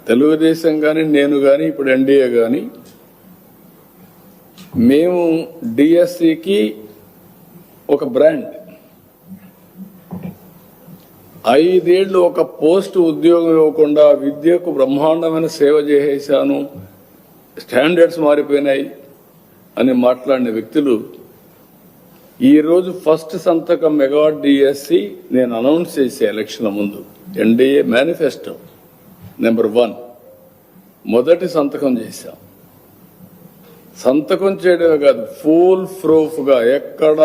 తెలుగుదేశం కానీ నేను కానీ ఇప్పుడు ఎన్డీఏ కానీ మేము డిఎస్సికి ఒక బ్రాండ్ 5 ఏళ్లు ఒక పోస్ట్ ఉద్యోగం ఇవ్వకుండా విద్యకు బ్రహ్మాండమైన సేవ చేసేశాను, స్టాండర్డ్స్ మారిపోయినాయి అని మాట్లాడిన వ్యక్తులు ఈరోజు ఫస్ట్ సంతకం మెగా డిఎస్సి నేను అనౌన్స్ చేసే ఎలక్షన్ ముందు ఎన్డీఏ మేనిఫెస్టో నెంబర్ 1 మొదటి సంతకం చేశాం. సంతకం చేయడమే కాదు, ఫుల్ ప్రూఫ్ గా ఎక్కడ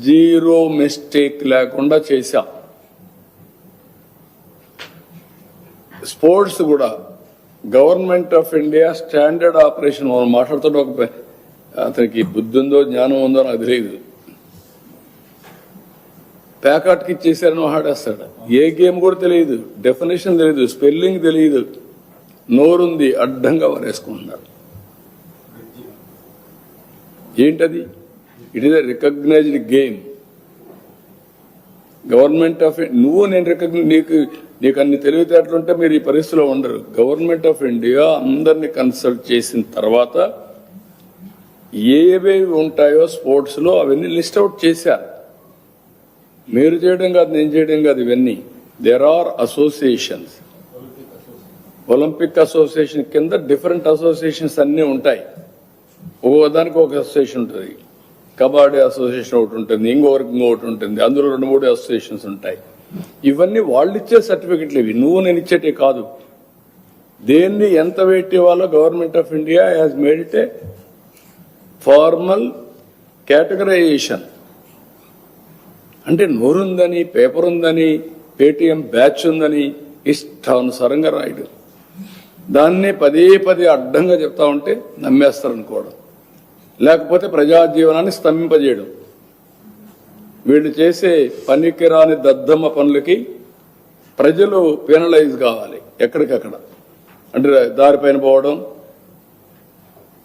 జీరో మిస్టేక్ లేకుండా చేశాం. స్పోర్ట్స్ కూడా government of India standard operation మనం మాట్లాడుతుంటే ఒక అతనికి బుద్ధి ఉందో జ్ఞానం ఉందో నాకు తెలియదు, ప్యాకాట్కి ఇచ్చేసారని ఆడేస్తాడు. ఏ గేమ్ కూడా తెలియదు, డెఫినేషన్ తెలియదు, స్పెల్లింగ్ తెలియదు, నోరుంది అడ్డంగా వారేసుకుంటున్నారు. ఏంటది? It is a recognised game. Government of నువ్వు నేను నీకు అన్ని తెలివితేటలుంటే మీరు ఈ పరిస్థితిలో ఉండరు. గవర్నమెంట్ ఆఫ్ ఇండియా అందరినీ కన్సల్ట్ చేసిన తర్వాత ఏవేవి ఉంటాయో స్పోర్ట్స్ లో అవన్నీ లిస్ట్ అవుట్ చేశారు. మీరు చేయడం కాదు, నేను చేయడం కాదు, ఇవన్నీ there are associations. Olympic association కింద డిఫరెంట్ అసోసియేషన్స్ అన్నీ ఉంటాయి. దానికి ఒక అసోసియేషన్ ఉంటుంది, కబడ్డీ అసోసియేషన్ ఒకటి ఉంటుంది, ఇంకొకటి ఉంటుంది, అందులో 2-3 అసోసియేషన్స్ ఉంటాయి. ఇవన్నీ వాళ్ళు ఇచ్చే సర్టిఫికెట్లు, ఇవి నువ్వు నేను ఇచ్చేటి కాదు. దేన్ని ఎంత వెయిట్ ఇవ్వాలో government of India has made it A formal categorisation. అంటే నోరుందని, పేపర్ ఉందని, పేటిఎం బ్యాచ్ ఉందని ఇష్టానుసారంగా రాయడం, దాన్నే పదే అడ్డంగా చెప్తా ఉంటే నమ్మేస్తారనుకోవడం, లేకపోతే ప్రజా జీవనాన్ని స్తంభింపజేయడం. వీళ్ళు చేసే పనికిరాని దద్దమ్మ పనులకి ప్రజలు పెనలైజ్ కావాలి ఎక్కడికక్కడ. అంటే దారిపైన పోవడం,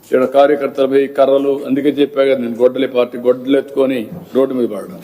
ఇక్కడ కార్యకర్తలపై కర్రలు, అందుకే చెప్పా కదా నేను, గొడ్డలి పార్టీ గొడ్డలు ఎత్తుకొని రోడ్డు మీద పడడం.